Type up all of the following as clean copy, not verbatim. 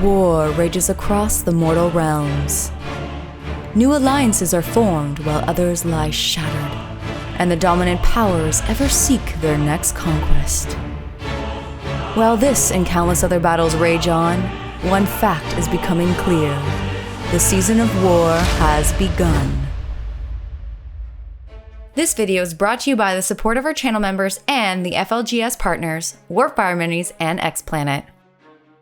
war rages across the mortal realms. New alliances are formed while others lie shattered, and the dominant powers ever seek their next conquest. While this and countless other battles rage on, one fact is becoming clear. The season of war has begun. This video is brought to you by the support of our channel members and the FLGS Partners, Warfire Minis, and X-Planet.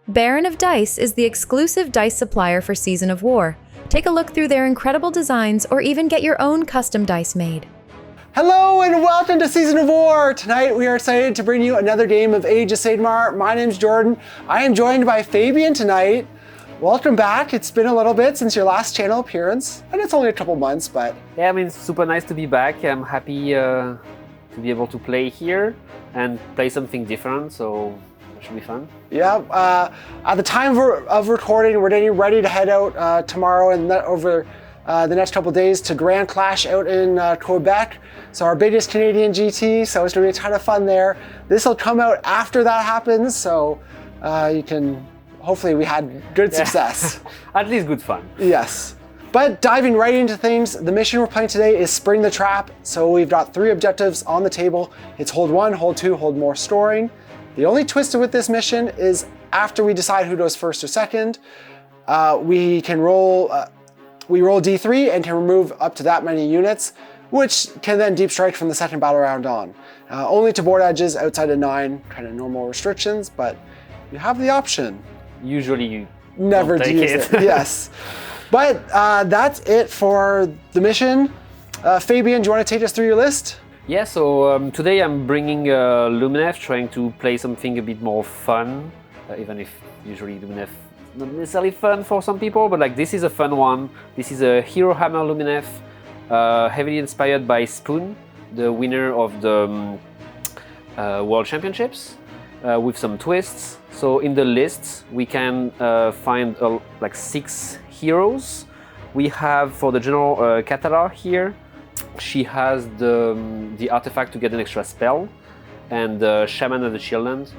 Baron of Dice is the exclusive dice supplier for Season of War. Take a look through their incredible designs or even get your own custom dice made. Hello and welcome to Season of War! Tonight we are excited to bring you another game of Age of Sigmar. My name's Jordan. I am joined by Fabian tonight. Welcome back. It's been a little bit since your last channel appearance, and it's only a couple months, but... Yeah, I mean, it's super nice to be back. I'm happy to be able to play here and play something different, so it should be fun. Yeah, at the time of recording, we're getting ready to head out tomorrow and over the next couple days to Grand Clash out in Quebec. So our biggest Canadian GT, so it's going to be a ton of fun there. This will come out after that happens, so you can... Hopefully we had good success. At least good fun. Yes. But diving right into things, the mission we're playing today is Spring the Trap. So we've got 3 objectives on the table. It's hold 1, hold 2, hold more storing. The only twist with this mission is after we decide who goes first or second, we roll D3 and can remove up to that many units, which can then deep strike from the second battle round on. Only to board edges outside of 9 kind of normal restrictions, but you have the option. Usually you never don't use it. Yes. But that's it for the mission. Fabian, do you want to take us through your list? Yeah, so today I'm bringing Lumineth, trying to play something a bit more fun, even if usually Lumineth not necessarily fun for some people, but like this is a fun one. This is a Hero Hammer Lumineth, heavily inspired by Spoon, the winner of the World Championships, with some twists. So in the list we can find like 6 heroes. We have for the General Katara here. She has the artifact to get an extra spell, and Shaman of the Shieldland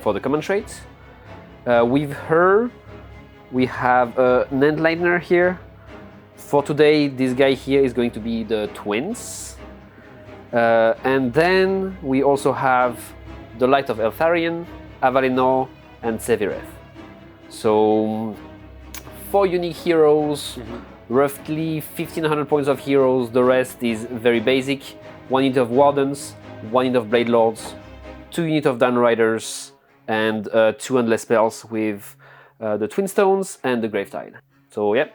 for the common trait. With her we have an Endlightner here. For today this guy here is going to be the twins. And then we also have the Light of Eltharion, Avalinor, and Sevireth. So 4 unique heroes, roughly 1500 points of heroes. The rest is very basic. 1 unit of Wardens, 1 unit of Blade Lords, 2 units of Downriders, and 2 endless spells with the Twin Stones and the Gravetide. So yeah,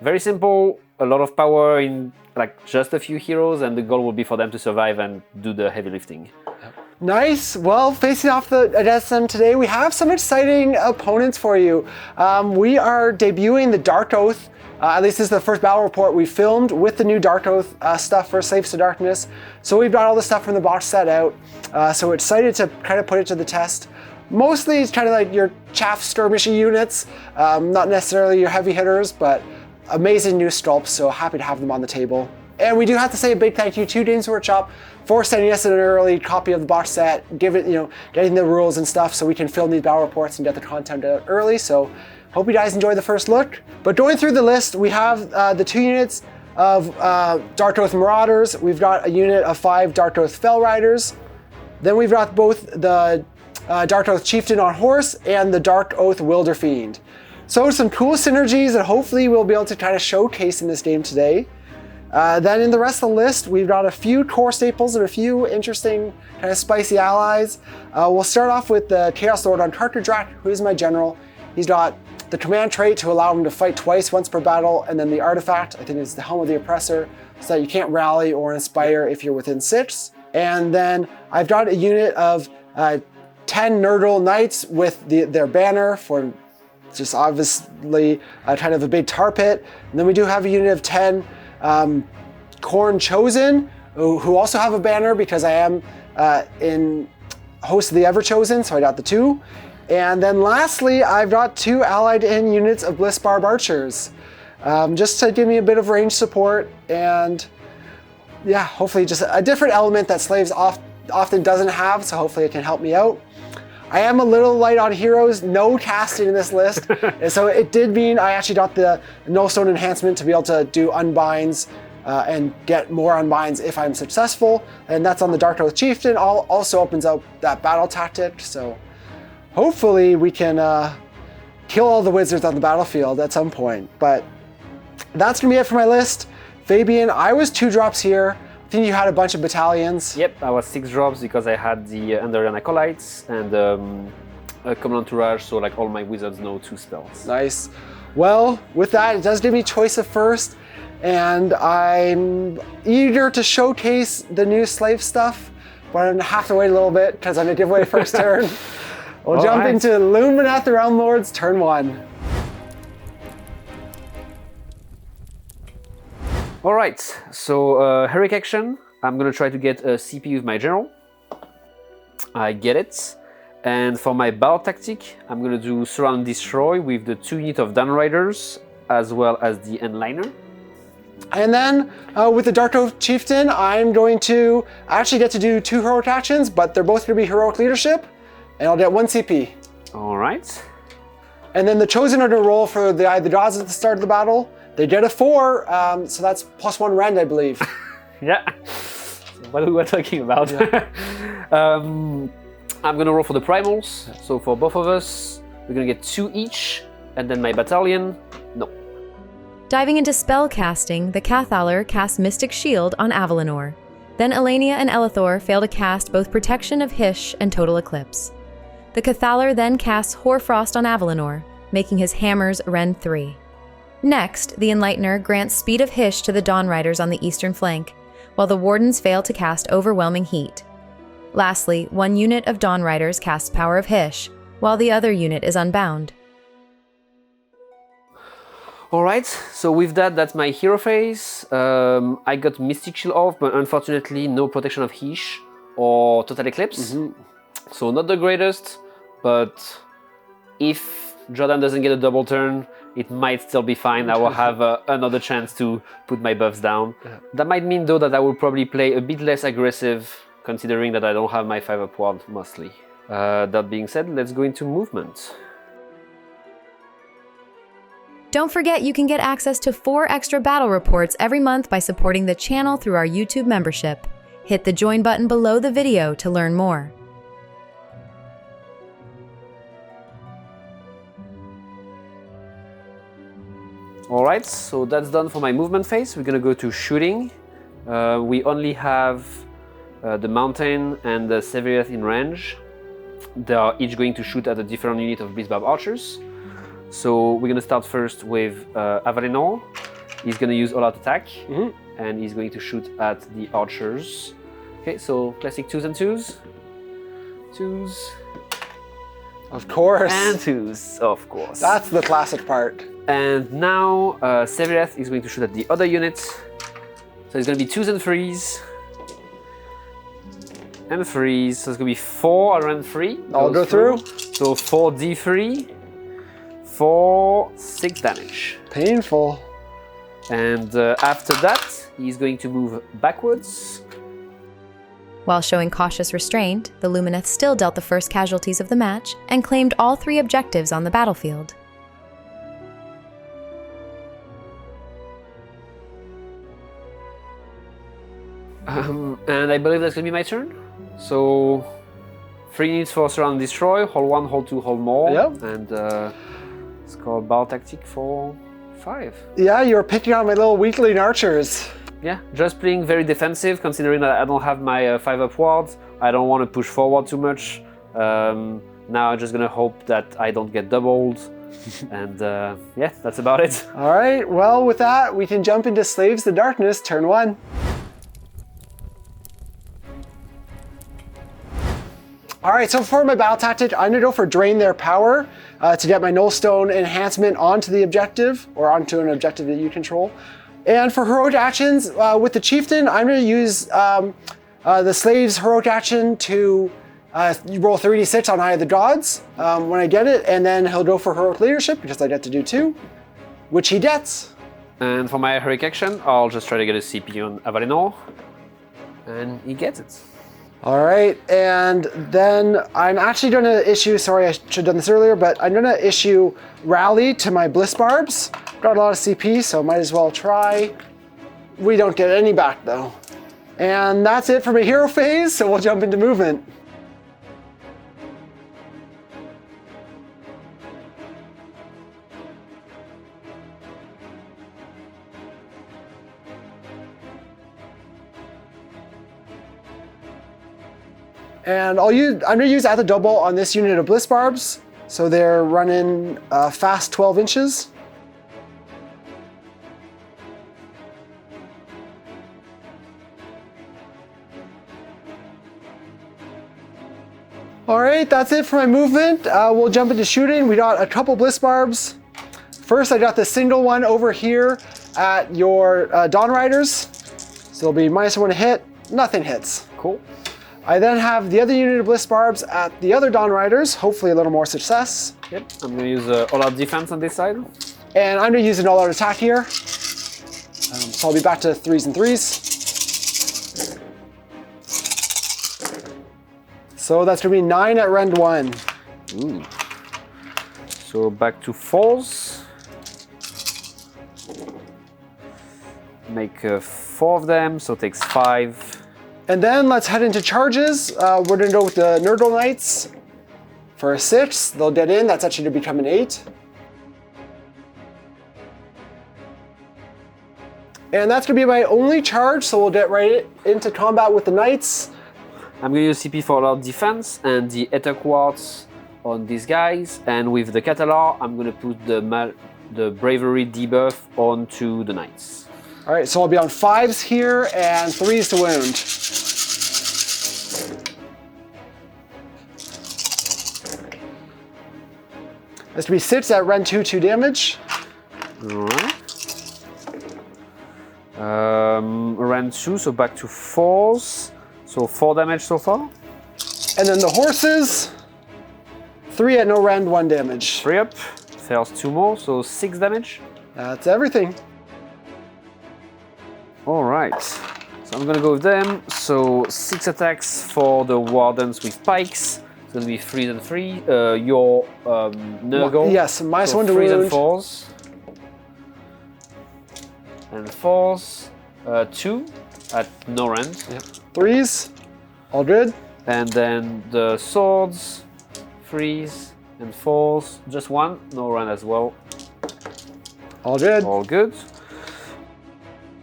very simple, a lot of power in like just a few heroes, and the goal will be for them to survive and do the heavy lifting. Nice. Well, facing off against them today, we have some exciting opponents for you. We are debuting the Darkoath. At least this is the first battle report we filmed with the new Darkoath stuff for Slaves to Darkness. So we've got all the stuff from the box set out. So we're excited to kind of put it to the test. Mostly it's kind of like your chaff skirmishy units, not necessarily your heavy hitters, but amazing new sculpts. So happy to have them on the table. And we do have to say a big thank you to Games Workshop for sending us an early copy of the box set, getting the rules and stuff so we can film these battle reports and get the content out early. So hope you guys enjoyed the first look. But going through the list, we have the 2 units of Darkoath Marauders. We've got a unit of 5 Darkoath Fell Riders. Then we've got both the Darkoath Chieftain on horse and the Darkoath Wilder Fiend. So some cool synergies that hopefully we'll be able to kind of showcase in this game today. Then in the rest of the list, we've got a few core staples and a few interesting kind of spicy allies. We'll start off with the Chaos Lord on Tarkadrak, who is my general. He's got the command trait to allow him to fight twice, once per battle, and then the artifact, I think it's the Helm of the Oppressor, so that you can't rally or inspire if you're within 6. And then I've got a unit of 10 Nurdle Knights with their banner for just obviously kind of a big tar pit. And then we do have a unit of 10 Khorne Chosen, who also have a banner because I am in Host of the Everchosen, so I got the 2. And then lastly, I've got 2 allied in units of Blissbarb Archers, just to give me a bit of range support, and yeah, hopefully just a different element that Slaves often doesn't have, so hopefully it can help me out. I am a little light on heroes, no casting in this list. And so it did mean I actually got the Nullstone enhancement to be able to do unbinds and get more unbinds if I'm successful. And that's on the Darkoath Chieftain. Also opens up that battle tactic. So hopefully we can kill all the wizards on the battlefield at some point. But that's gonna be it for my list. Fabian, I was 2 drops here. I think you had a bunch of battalions. Yep, I was 6 drops because I had the Underground Acolytes and a Common Entourage, so like all my wizards know 2 spells. Nice. Well, with that, it does give me choice of first, and I'm eager to showcase the new slave stuff, but I'm gonna have to wait a little bit because I'm gonna give away first turn. We'll jump into Lumineth the Realm Lords, turn 1. Alright, so heroic action, I'm gonna try to get a CP with my general. I get it. And for my battle tactic, I'm gonna do Surround and Destroy with the 2 units of Downriders as well as the Endliner. And then with the Darkoath Chieftain, I'm going to actually get to do 2 heroic actions, but they're both gonna be heroic leadership, and I'll get 1 CP. Alright. And then the Chosen are gonna roll for the Eye of the Gods at the start of the battle. They get a 4, so that's +1 rend, I believe. Yeah. What we were talking about. Yeah. I'm gonna roll for the primals. So for both of us, we're gonna get 2 each, and then my battalion, no. Diving into spell casting, the Cathaller casts Mystic Shield on Avalenor. Then Elenia and Elithor fail to cast both Protection of Hysh and Total Eclipse. The Cathaller then casts Hoarfrost on Avalenor, making his hammers rend 3. Next, the Enlightener grants Speed of Hysh to the Dawn Riders on the eastern flank, while the Wardens fail to cast Overwhelming Heat. Lastly, 1 unit of Dawn Riders casts Power of Hysh, while the other unit is unbound. Alright, so with that, that's my hero phase. I got Mystic Shield off, but unfortunately no Protection of Hysh or Total Eclipse. So not the greatest, but if Jordan doesn't get a double turn, it might still be fine. I will have another chance to put my buffs down. That might mean though that I will probably play a bit less aggressive, considering that I don't have my 5-up ward mostly. That being said, let's go into movement. Don't forget you can get access to 4 extra battle reports every month by supporting the channel through our YouTube membership. Hit the join button below the video to learn more. Alright, so that's done for my movement phase. We're gonna go to shooting. We only have the Mountain and the Severiath in range. They are each going to shoot at a different unit of Blitzbarb Archers. So we're gonna start first with Avalenor. He's gonna use all-out attack, and he's going to shoot at the Archers. Okay, so classic 2s and 2s. 2s. Of course. And 2s, of course. That's the classic part. And now Severiath is going to shoot at the other unit. So it's going to be 2s and 3s. And 3s. So it's going to be 4 around 3. I'll go through. So 4d3 for 6 damage. Painful. And after that, he's going to move backwards. While showing cautious restraint, the Lumineth still dealt the first casualties of the match and claimed all 3 objectives on the battlefield. And I believe that's going to be my turn. So 3 units for Surround and Destroy, hold 1, hold 2, hold more. Yep. And it's called Battle Tactic for 5. Yeah, you were picking on my little weakling archers. Yeah, just playing very defensive, considering that I don't have my 5-up wards. I don't want to push forward too much. Now I'm just gonna hope that I don't get doubled. And yeah, that's about it. All right, well, with that, we can jump into Slaves to Darkness, turn 1. All right, so for my battle tactic, I'm gonna go for Drain Their Power to get my Nullstone enhancement onto the objective, or onto an objective that you control. And for heroic actions, with the Chieftain, I'm gonna use the Slave's heroic action to roll 3d6 on Eye of the Gods when I get it, and then he'll go for heroic leadership because I get to do 2, which he gets. And for my heroic action, I'll just try to get a CP on Avalenor, and he gets it. All right, and then I'm actually going to issue, sorry, I should have done this earlier, but I'm going to issue Rally to my Bliss Barbs. Got a lot of CP, so might as well try. We don't get any back though. And that's it for my hero phase, so we'll jump into movement. And I'm gonna use at the double on this unit of Bliss Barbs. So they're running fast 12 inches. All right, that's it for my movement. We'll jump into shooting. We got a couple Bliss Barbs. First, I got the single one over here at your Dawn Riders. So it'll be -1 to hit, nothing hits. Cool. I then have the other unit of Bliss Barbs at the other Dawn Riders, hopefully a little more success. Yep, I'm gonna use all-out defense on this side. And I'm gonna use an all-out attack here. So I'll be back to 3s and 3s. So that's gonna be 9 at rend 1. Ooh. So back to 4s. Make 4 of them, so it takes 5. And then let's head into charges. We're gonna go with the Nurdle Knights for a 6. They'll get in, that's actually gonna become an 8. And that's gonna be my only charge, so we'll get right into combat with the Knights. I'm gonna use CP for all-out defense and the Ether Quartz on these guys. And with the Catalar, I'm gonna put the Bravery debuff onto the Knights. All right, so I'll be on 5s here and 3s to wound. That's to be 6 at rend 2, 2 damage. All right. Rend 2, so back to 4s. So 4 damage so far. And then the horses, 3 at no rend, 1 damage. 3 up. Fails 2 more, so 6 damage. That's everything. All right, so I'm gonna go with them. So 6 attacks for the Wardens with pikes. It's gonna be 3 and 3. Your Nurgle. Yes, -1 so to 3s wound. and 4s. And 4s, 2 at no rend. Yep. 3s, all good. And then the swords, 3s and 4s, just 1, no rend as well. All good. All good.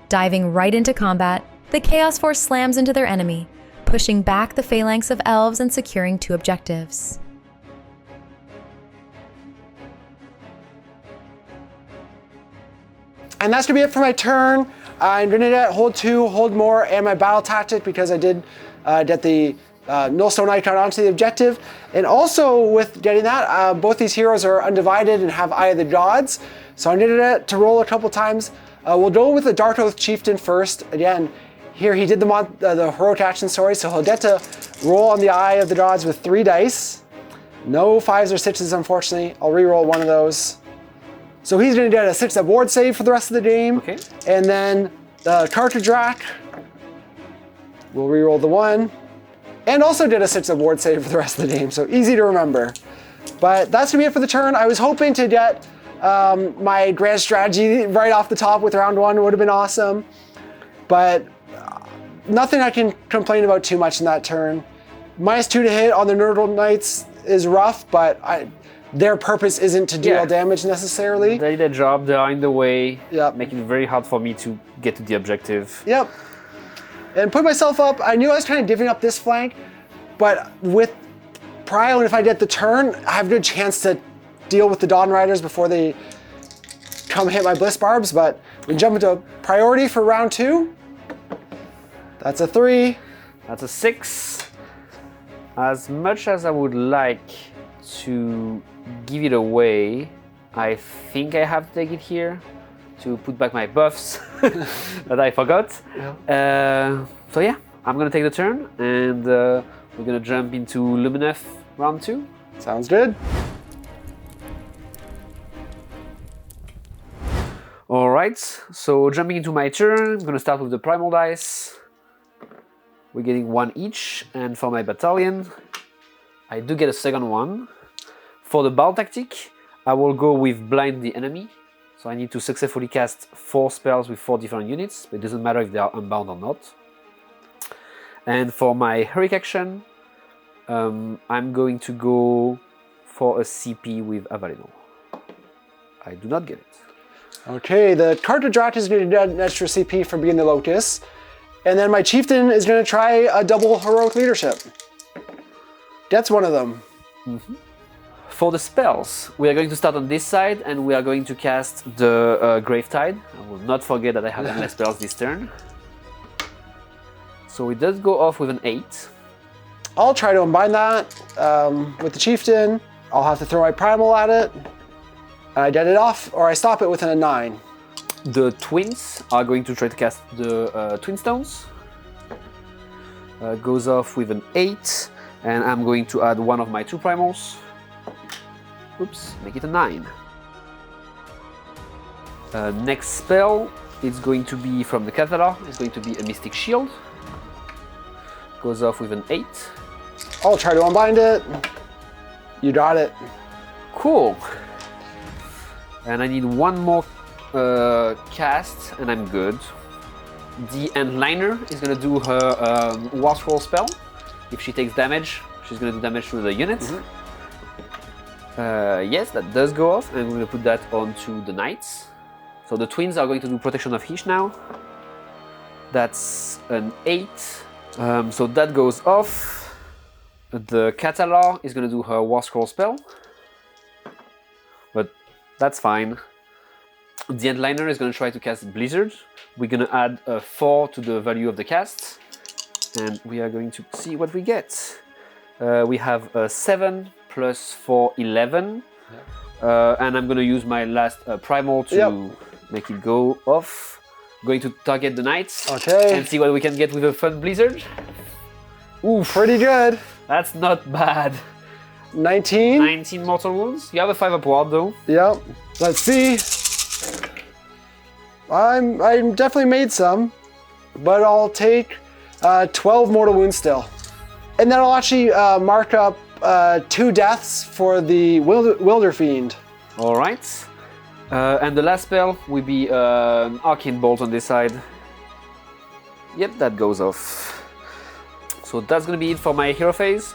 Diving right into combat, the Chaos Force slams into their enemy, pushing back the phalanx of elves and securing 2 objectives. And that's gonna be it for my turn. I'm gonna get hold 2, hold more, and my battle tactic because I did get the Nullstone icon onto the objective. And also with getting that, both these heroes are undivided and have Eye of the Gods. So I'm gonna get to roll a couple times. We'll go with the Darkoath Chieftain first. Again, here he did the heroic action story, so he'll get to roll on the Eye of the Gods with 3 dice. No 5s or 6s, unfortunately. I'll re-roll 1 of those. So he's gonna get a 6-up ward save for the rest of the game. Okay. And then the Cartridge Rack will re-roll the 1. And also did a 6-up ward save for the rest of the game, so easy to remember. But that's gonna be it for the turn. I was hoping to get my grand strategy right off the top with round 1 would have been awesome. But nothing I can complain about too much in that turn. -2 to hit on the Nurdle Knights is rough, but their purpose isn't to deal damage necessarily. They did a job, they are in the way, Yep. making it very hard for me to get to the objective. Yep. And put myself up, I knew I was kind of giving up this flank, but with Prio, and if I get the turn, I have a good chance to deal with the Dawn Riders before they come hit my Bliss Barbs, but we jump into priority for round 2. That's a 3. That's a 6. As much as I would like to give it away, I think I have to take it here to put back my buffs that I forgot. Yeah. So yeah, I'm gonna take the turn and we're gonna jump into Lumineth round 2. Sounds good. Alright, so jumping into my turn, I'm gonna start with the Primal Dice. We're getting 1 each, and for my battalion, I do get a second one. For the battle tactic, I will go with blind the enemy. So I need to successfully cast 4 spells with 4 different units, but it doesn't matter if they are unbound or not. And for my heroic action, I'm going to go for a CP with Avalenor. I do not get it. Okay, the cartridge rat is going to get an extra CP for being the Locust. And then my chieftain is going to try a double heroic leadership. That's one of them. Mm-hmm. For the spells, we are going to start on this side and we are going to cast the Gravetide. I will not forget that I have endless spells this turn. So it does go off with an 8. I'll try to unbind that with the chieftain. I'll have to throw my primal at it. I dead it off, or I stop it within a 9. The twins are going to try to cast the Twin Stones. Goes off with an 8, and I'm going to add one of my 2 primals. Oops, make it a 9. Next spell is going to be from the Cathalar. It's going to be a Mystic Shield. Goes off with an 8. I'll try to unbind it. You got it. Cool. And I need one more cast, and I'm good. The Endliner is going to do her War Scroll spell. If she takes damage, she's going to do damage to the unit. Yes, that does go off, and we're going to put that onto the Knights. So the twins are going to do Protection of Hysh now. That's an 8. So that goes off. The Cathalar is going to do her War Scroll spell. But that's fine. The Endliner is going to try to cast Blizzard. We're going to add a 4 to the value of the cast. And we are going to see what we get. We have a 7 plus 4, 11. And I'm going to use my last primal to make it go off. Going to target the Knights. Okay. And see what we can get with a fun Blizzard. Ooh, pretty good. That's not bad. 19. 19 mortal wounds. You have a 5 upward though. Yep. Let's see. I'm definitely made some, but I'll take 12 mortal wounds still. And then I'll actually mark up 2 deaths for the Wilder Fiend. All right. And the last spell will be Arcane Bolt on this side. Yep, that goes off. So that's going to be it for my hero phase.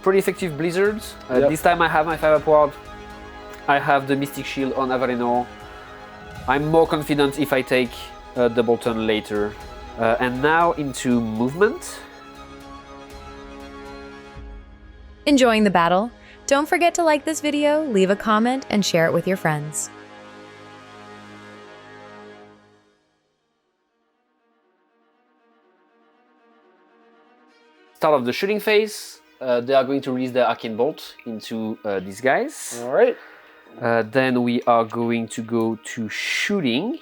Pretty effective Blizzards. This time I have my 5 upward. I have the Mystic Shield on Avalenor. I'm more confident if I take a double turn later. And now into movement. Enjoying the battle? Don't forget to like this video, leave a comment, and share it with your friends. Start of the shooting phase. They are going to release the Arcane Bolt into these guys. All right. Then we are going to go to shooting.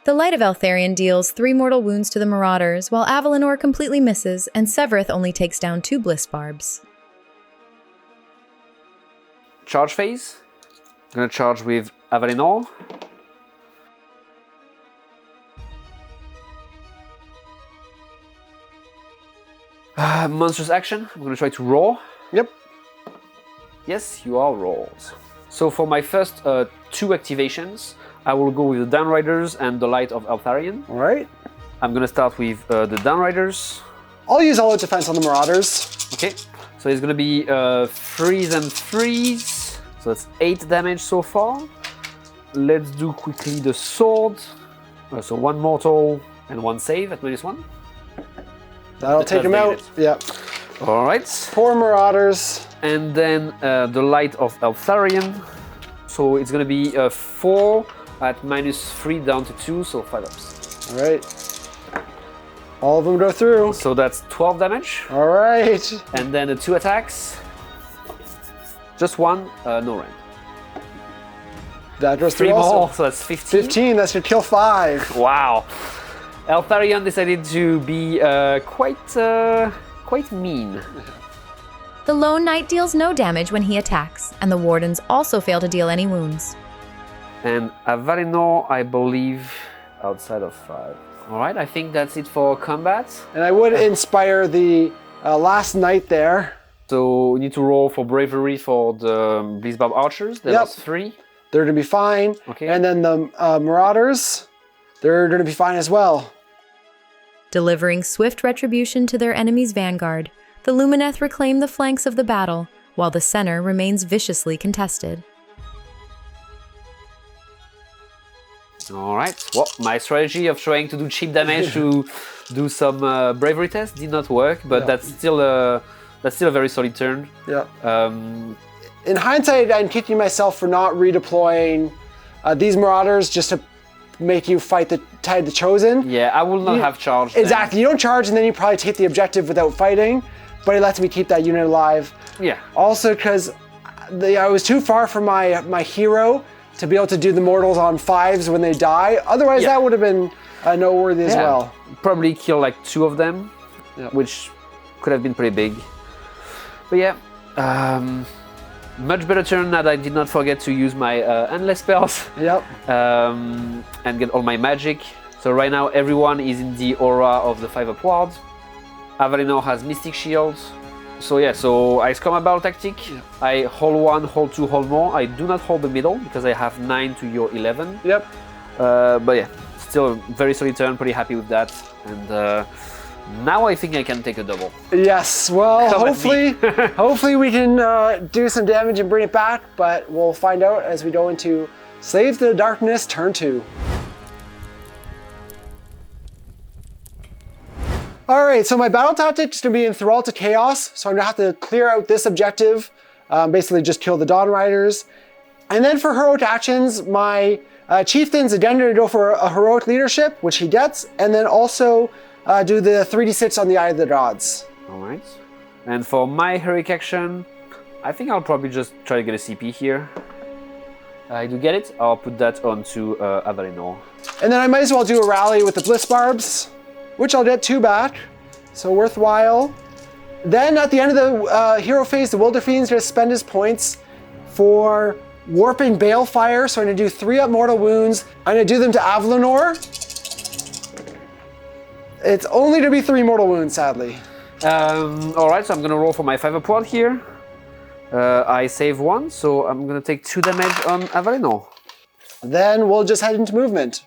The Light of Eltharion deals 3 mortal wounds to the Marauders, while Avalenor completely misses, and Severeth only takes down 2 Bliss Barbs. Charge phase. I'm gonna charge with Avalenor. Monstrous action. I'm gonna try to roar. Yep. Yes, you are rolls. So for my first 2 activations, I will go with the Downriders and the Light of Eltharion. All right. I'm gonna start with the Downriders. I'll use all out defense on the Marauders. Okay. So it's gonna be freeze and freeze. So that's 8 damage so far. Let's do quickly the sword. So 1 mortal and 1 save at -1. That'll take him out. Yeah. All right. Poor Marauders. And then the Light of Eltharion. So it's going to be 4 at -3 down to 2, so 5 ups. All right. All of them go through. So that's 12 damage. All right. And then the 2 attacks. Just 1, no rank. That goes 3 through also. more, so that's 15. 15, that should kill 5. Wow. Eltharion decided to be quite mean. The Lone Knight deals no damage when he attacks, and the Wardens also fail to deal any wounds. And Avalenor, I believe, outside of 5. All right, I think that's it for combat. And I would inspire the last knight there. So we need to roll for bravery for the Blizzbarb archers. There was 3. They're going to be fine. Okay. And then the marauders, they're going to be fine as well. Delivering swift retribution to their enemy's vanguard, the Lumineth reclaim the flanks of the battle, while the center remains viciously contested. All right. Well, my strategy of trying to do cheap damage to do some bravery test did not work, but that's still a very solid turn. Yeah. In hindsight, I'm kicking myself for not redeploying these marauders just to make you fight the Tide the Chosen. Yeah, I will not have charged. Exactly. You don't charge, and then you probably take the objective without fighting, but it lets me keep that unit alive. Yeah. Also, because I was too far from my hero to be able to do the mortals on 5s when they die. Otherwise, that would have been noteworthy as well. Probably kill like 2 of them, which could have been pretty big. But yeah, much better turn that I did not forget to use my endless spells. Yep. And get all my magic. So right now everyone is in the aura of the 5 upwards. Avalinor has Mystic Shields. So yeah, so I score my battle tactic. I hold 1, hold 2, hold more. I do not hold the middle because I have 9 to your 11. Yep. But yeah, still a very solid turn, pretty happy with that. And now I think I can take a double. Yes, well, hopefully we can do some damage and bring it back, but we'll find out as we go into Slaves to the Darkness turn 2. All right, so my battle tactic is going to be Enthralled to Chaos, so I'm going to have to clear out this objective, basically just kill the Dawn Riders. And then for heroic actions, my Chieftain's again going to go for a heroic leadership, which he gets, and then also do the 3d6 on the Eye of the Gods. All right. And for my heroic action, I think I'll probably just try to get a CP here. I do get it. I'll put that onto Avalinor. And then I might as well do a rally with the Blizzbarbs, which I'll get 2 back, so worthwhile. Then at the end of the hero phase, the Wilderfiend's going to spend his points for Warping Balefire, so I'm going to do 3 up mortal wounds. I'm going to do them to Avalinor. It's only to be 3 mortal wounds, sadly. All right, so I'm going to roll for my 5 upward here. I save 1, so I'm going to take 2 damage on Avalinor. Then we'll just head into movement.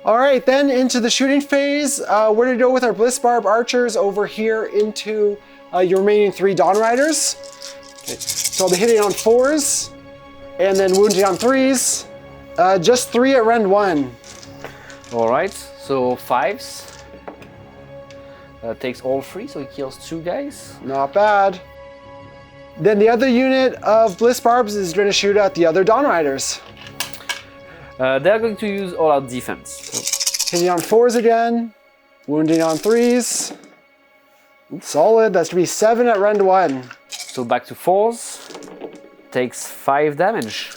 All right, then into the shooting phase. We're gonna go with our Blizzbarb archers over here into your remaining 3 Dawn Riders. Okay. So I'll be hitting on 4s and then wounding on 3s. Just 3 at rend 1. All right, so 5s. Takes all 3, so he kills 2 guys. Not bad. Then the other unit of Blizzbarbs is gonna shoot at the other Dawn Riders. They're going to use all-out defense. So. Hitting on 4s again, wounding on 3s. Solid, that's gonna be 7 at rend 1. So back to 4s, takes 5 damage.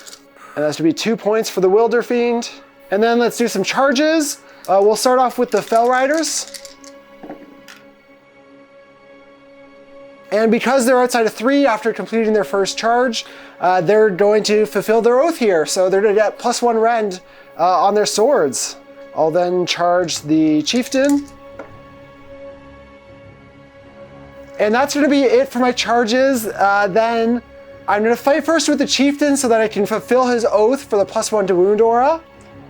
And that's gonna be 2 points for the Wilderfiend. And then let's do some charges. We'll start off with the Fell Riders. And because they're outside of 3 after completing their first charge, they're going to fulfill their oath here. So they're going to get +1 rend on their swords. I'll then charge the Chieftain. And that's going to be it for my charges. Then I'm going to fight first with the Chieftain so that I can fulfill his oath for the +1 to wound aura.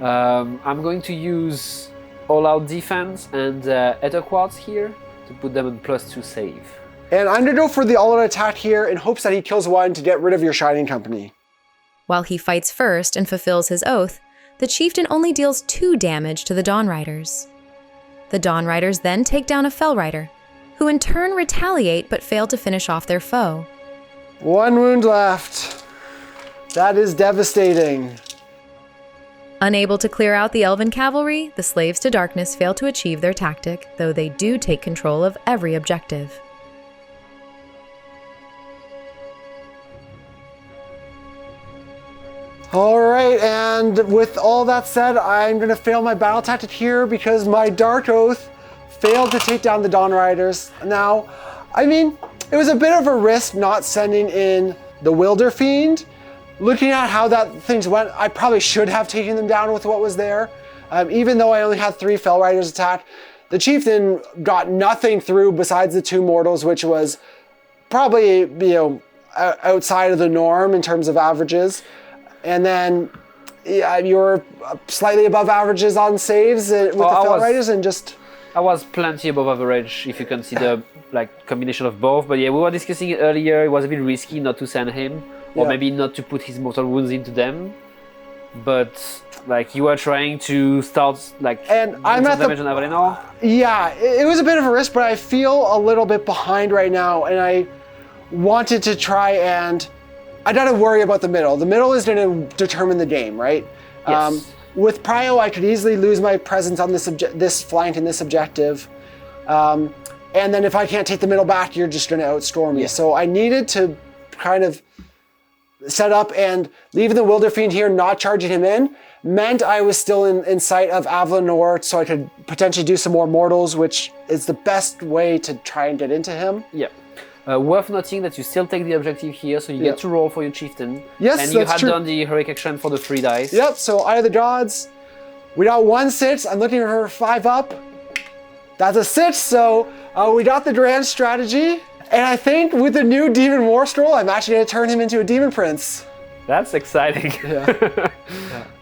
I'm going to use all-out defense and Ether Quartz here to put them on +2 save. And I'm going to go for the all-out attack here in hopes that he kills 1 to get rid of your Shining Company. While he fights first and fulfills his oath, the Chieftain only deals 2 damage to the Dawn Riders. The Dawn Riders then take down a Fell Rider, who in turn retaliate but fail to finish off their foe. 1 wound left. That is devastating. Unable to clear out the Elven Cavalry, the Slaves to Darkness fail to achieve their tactic, though they do take control of every objective. All right, and with all that said, I'm gonna fail my battle tactic here because my Darkoath failed to take down the Dawn Riders. Now, I mean, it was a bit of a risk not sending in the Wilder Fiend. Looking at how that things went, I probably should have taken them down with what was there. Even though I only had 3 Fell Riders attack, the Chieftain got nothing through besides the 2 Mortals, which was probably, outside of the norm in terms of averages. And then you're slightly above averages on saves with the Fell Riders and just... I was plenty above average if you consider like combination of both. But yeah, we were discussing it earlier. It was a bit risky not to send him, or maybe not to put his mortal wounds into them. But like you were trying to start like I'm at damage on Avalenor. Yeah, it was a bit of a risk, but I feel a little bit behind right now, and I wanted to try and I gotta worry about the middle. The middle is going to determine the game, right? Yes. With Prio, I could easily lose my presence on this flank and this objective. And then if I can't take the middle back, you're just going to outscore me. Yeah. So I needed to kind of set up, and leaving the Wilder Fiend here, not charging him in, meant I was still in sight of Avalenor, so I could potentially do some more mortals, which is the best way to try and get into him. Yeah. Worth noting that you still take the objective here, so you get to roll for your chieftain. Yes, and you that's had true. done the heroic action for the 3 dice. Yep, so Eye of the Gods. We got 1 6. I'm looking for 5 up. That's a 6, so we got the grand strategy. And I think with the new Demon War Scroll, I'm actually going to turn him into a Demon Prince. That's exciting.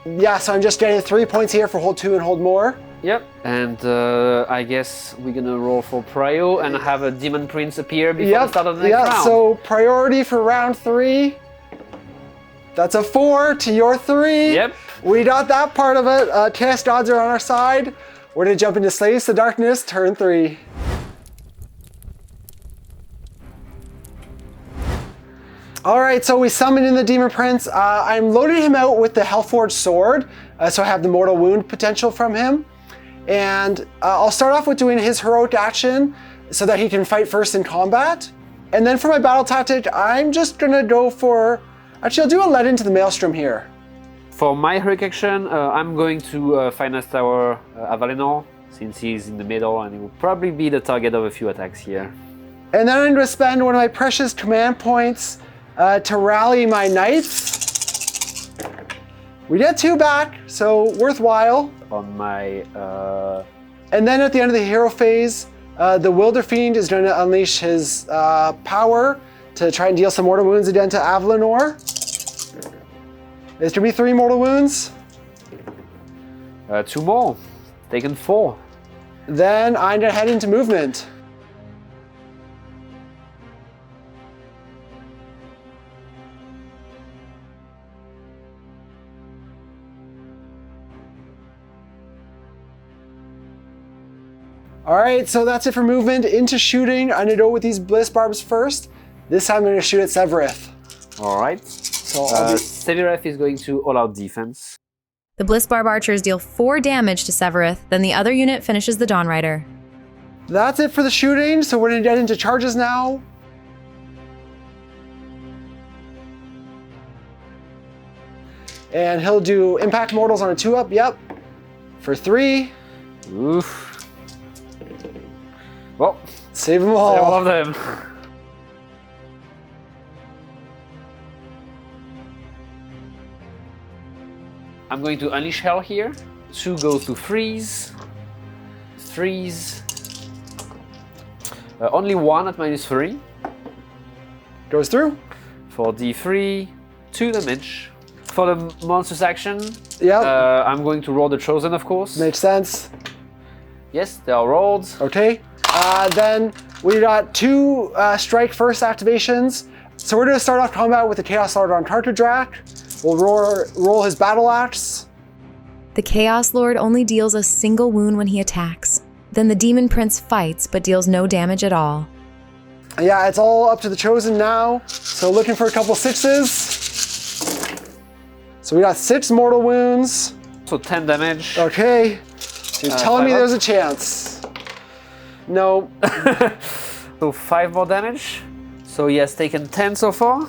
Yeah, so I'm just getting 3 points here for hold 2 and hold more. Yep, and I guess we're gonna roll for Prio and have a Demon Prince appear before the start of the next round. So priority for round 3. That's a 4 to your 3. Yep. We got that part of it. Chaos Gods are on our side. We're gonna jump into Slaves to Darkness, turn 3. All right, so we summoned in the Demon Prince. I'm loading him out with the Hellforged Sword, so I have the Mortal Wound potential from him. And I'll start off with doing his heroic action so that he can fight first in combat. And then for my battle tactic, I'm just gonna go for, actually I'll do a Let into the Maelstrom here. For my heroic action, I'm going to Finest Tower Avalenor, since he's in the middle and he will probably be the target of a few attacks here. And then I'm gonna spend one of my precious command points to rally my knights. We get 2 back, so worthwhile. On my... And then at the end of the hero phase, the Wilder Fiend is going to unleash his power to try and deal some mortal wounds again to Avalenor. There's going to be 3 mortal wounds. 2 more. Taken 4. Then I'm going to head into movement. All right, so that's it for movement. Into shooting, I'm gonna go with these Bliss Barbs first. This time I'm gonna shoot at Severith. All right. So Severith is going to all-out defense. The Bliss Barb archers deal 4 damage to Severith, then the other unit finishes the Dawn Rider. That's it for the shooting, so we're gonna get into charges now. And he'll do Impact Mortals on a 2-up, yep. For 3. Oof. Well, save them all. Save all of them. I'm going to unleash hell here. 2 goes to freeze. Freeze. Only 1 at -3. Goes through. For D3, 2 damage. For the monster's action, I'm going to roll the Chosen, of course. Makes sense. Yes, they are rolled. Okay. Then we got 2 strike first activations. So we're going to start off combat with the Chaos Lord on Tarkadrak. We'll roll his battle axe. The Chaos Lord only deals a single wound when he attacks. Then the Demon Prince fights but deals no damage at all. Yeah, it's all up to the Chosen now. So looking for a couple 6s. So we got 6 mortal wounds. So 10 damage. Okay. So you're telling me there's a chance. No. So 5 more damage. So he has taken 10 so far.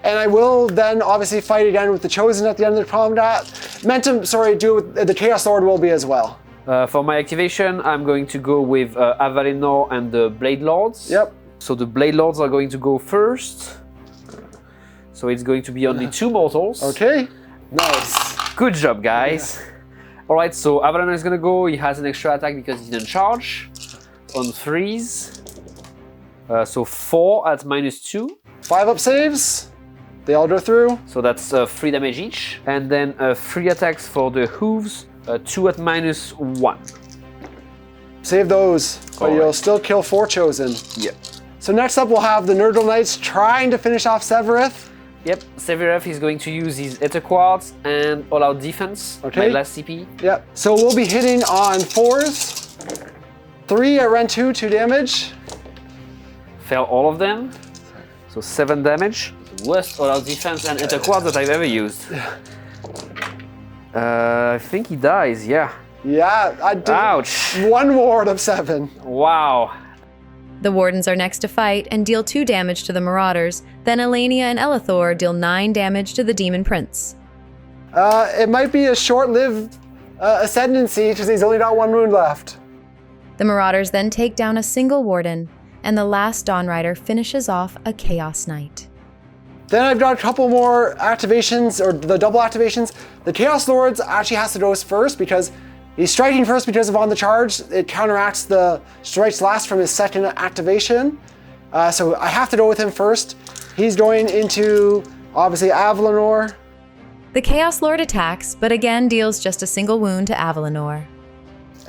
And I will then obviously fight again with the Chosen at the end of the combat. Meant to, do it with the Chaos Lord will be as well. For my activation, I'm going to go with Avalenor and the Blade Lords. Yep. So the Blade Lords are going to go first. So it's going to be only 2 mortals. Okay, nice. Good job, guys. Alright, so Avalenor is gonna go. He has an extra attack because he didn't charge. On 3s. So 4 at -2. 5 up saves. They all go through. So that's 3 damage each. And then 3 attacks for the hooves. 2 at -1. Save those, but you'll still kill 4 Chosen. Yep. So next up we'll have the Nurgle Knights trying to finish off Severeth. Yep, Severeth is going to use his Ether Quartz and all-out defense, Okay. my last CP. Yep. So we'll be hitting on 4s. 3 at Ren 2, 2 damage. Fail all of them. So 7 damage. Worst all-out defense and Ether Quartz that I've ever used. I think he dies, yeah. Yeah, I did. Ouch. 1 ward of 7. Wow. The Wardens are next to fight and deal 2 damage to the Marauders, then Elenia and Elithor deal 9 damage to the Demon Prince. It might be a short-lived ascendancy because he's only got 1 wound left. The Marauders then take down a single Warden, and the last Dawn Rider finishes off a Chaos Knight. Then I've got a couple more activations, or the double activations. The Chaos Lords actually has to go first because he's striking first because of on the charge. It counteracts the strikes last from his second activation. So I have to go with him first. He's going into, obviously, Avalenor. The Chaos Lord attacks, but again deals just a single wound to Avalenor.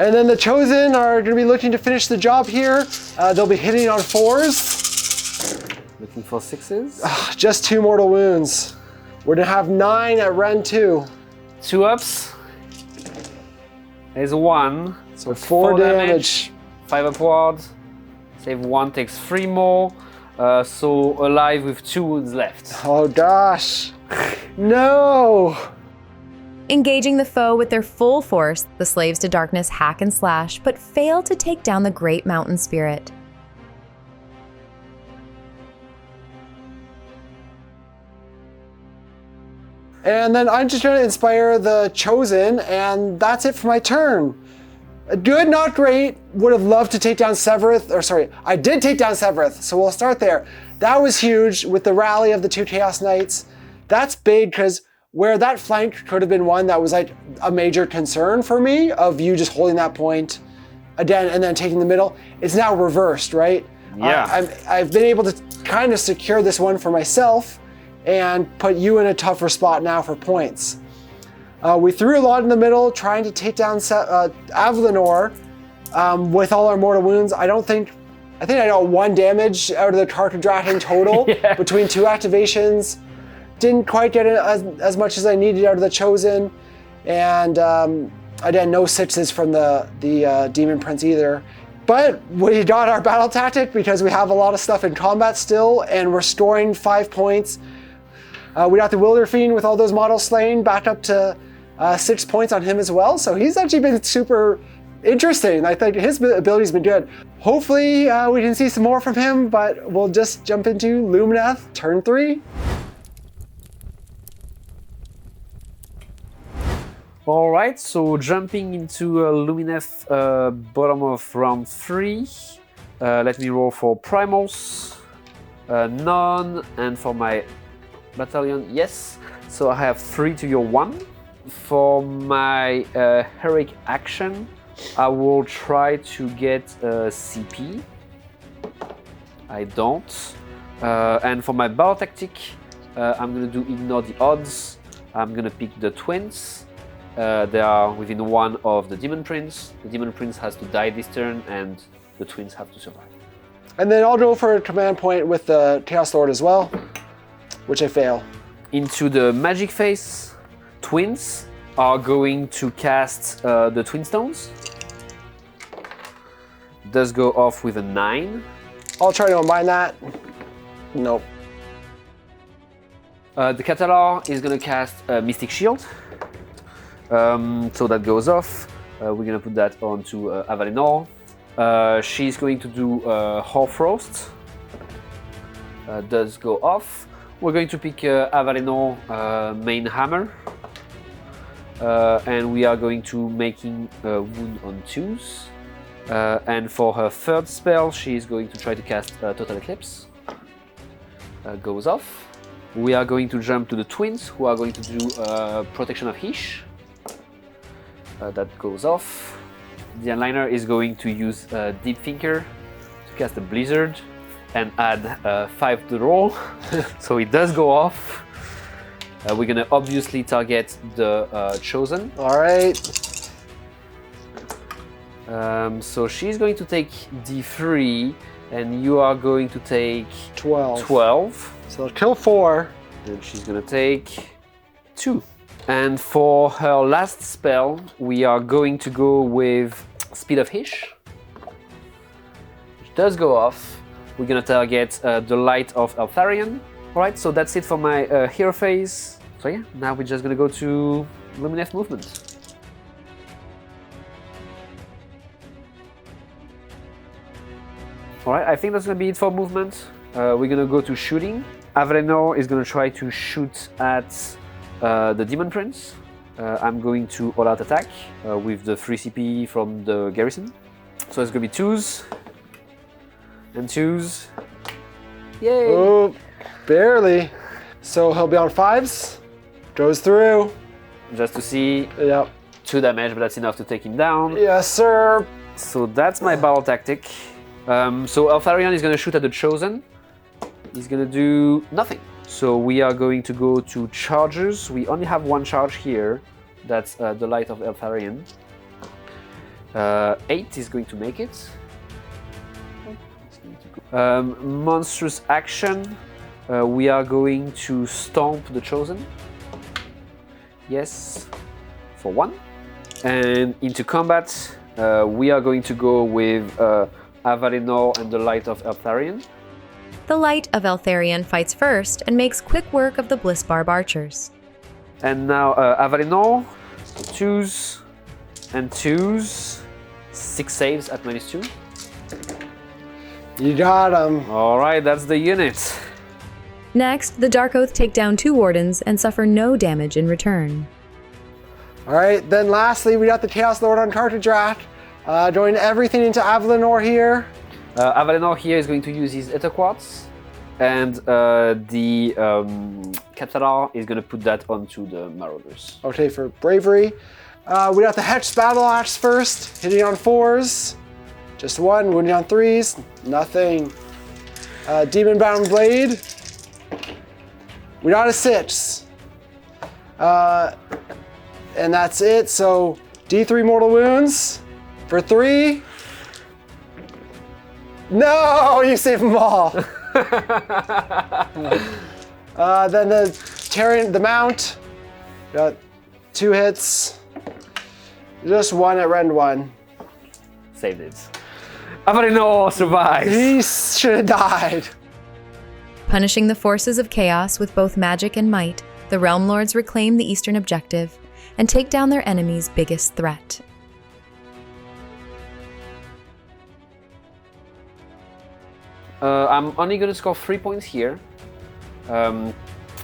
And then the Chosen are going to be looking to finish the job here. They'll be hitting on 4s. Looking for 6s. Just 2 mortal wounds. We're going to have 9 at Ren 2. 2 ups. There's 1. So 4 damage. 5 upward. Save 1, takes 3 more. So alive with 2 wounds left. Oh gosh. No! Engaging the foe with their full force, the Slaves to Darkness hack and slash, but fail to take down the Great Mountain Spirit. And then I'm just going to inspire the Chosen, and that's it for my turn. Good, not great. Would have loved to take down Severeth, or sorry, I did take down Severeth, so we'll start there. That was huge with the rally of the 2 Chaos Knights. That's big because where that flank could have been one that was like a major concern for me of you just holding that point again and then taking the middle, it's now reversed, right? Yeah. I've been able to kind of secure this one for myself and put you in a tougher spot now for points. We threw a lot in the middle trying to take down Avalenor with all our mortal wounds. I think I got 1 damage out of the cartridge rat in total between 2 activations. Didn't quite get as much as I needed out of the Chosen. And again, no 6s from the Demon Prince either. But we got our battle tactic because we have a lot of stuff in combat still and we're scoring 5 points. We got the Wilder Fiend with all those models slain back up to 6 points on him as well. So he's actually been super interesting. I think his ability's been good. Hopefully we can see some more from him, but we'll just jump into Lumineth, turn 3. Alright, so jumping into Lumineth, bottom of round 3. Let me roll for Primals. None, and for my battalion, yes. So I have 3 to your 1. For my heroic action, I will try to get CP. I don't. And for my battle tactic, I'm gonna do ignore the odds. I'm gonna pick the twins. They are within 1 of the Demon Prince. The Demon Prince has to die this turn, and the twins have to survive. And then I'll go for a command point with the Chaos Lord as well, which I fail. Into the magic phase, twins are going to cast the Twin Stones. Does go off with a 9. I'll try to unbind that. Nope. The Catalar is going to cast Mystic Shield. So that goes off. We're going to put that onto Avalenor. She's going to do Hoarfrost. Does go off. We're going to pick Avalenor main hammer. And we are going to making a wound on 2s. And for her third spell, she is going to try to cast Total Eclipse. Goes off. We are going to jump to the twins, who are going to do Protection of Hish. That goes off. The Onliner is going to use Deep Thinker to cast a Blizzard and add 5 to the roll. So it does go off. We're gonna obviously target the Chosen. All right. So she's going to take D3, and you are going to take 12. 12. So it'll kill 4. And she's gonna take 2. And for her last spell, we are going to go with Speed of Hish, which does go off. We're gonna target the Light of Eltharion. Alright, so that's it for my hero phase. So yeah, now we're just gonna go to Lumineth movement. Alright, I think that's gonna be it for movement. We're gonna go to shooting. Avalenor is gonna try to shoot at the Demon Prince. I'm going to all-out attack with the 3 CP from the garrison. So it's gonna be 2s and 2s. Yay! Oh, barely. So he'll be on 5s. Goes through. Just to see, Yep. 2 damage, but that's enough to take him down. Yes, sir. So that's my battle tactic. So Eltharion is gonna shoot at the Chosen. He's gonna do nothing. So we are going to go to charges. We only have 1 charge here. That's the Light of Eltharion. 8 is going to make it. Monstrous action. We are going to stomp the Chosen. Yes, for 1. And into combat, we are going to go with Avalenor and the Light of Eltharion. The Light of Eltharion fights first and makes quick work of the Blissbarb archers. And now Avalenor, 2s and 2s, 6 saves at -2. You got him. Alright, that's the unit. Next, the Darkoath take down 2 wardens and suffer no damage in return. All right, then lastly, we got the Chaos Lord on cartridge rack. Doing everything into Avalenor here. Avalenor here is going to use his Ether Quartz, and the Captalar is going to put that onto the Marauders. Okay, for bravery. We got the Hex Battle Axe first, hitting on 4s. Just 1, wounding on 3s, nothing. Demon Bound Blade. We got a 6. And that's it, so D3 mortal wounds for 3. No, you saved them all. Then the mount, got 2 hits, just 1 at rend 1. Saved it. Avalenor survives. He should have died. Punishing the forces of chaos with both magic and might, the Realm Lords reclaim the eastern objective and take down their enemy's biggest threat. I'm only going to score 3 points here. Again,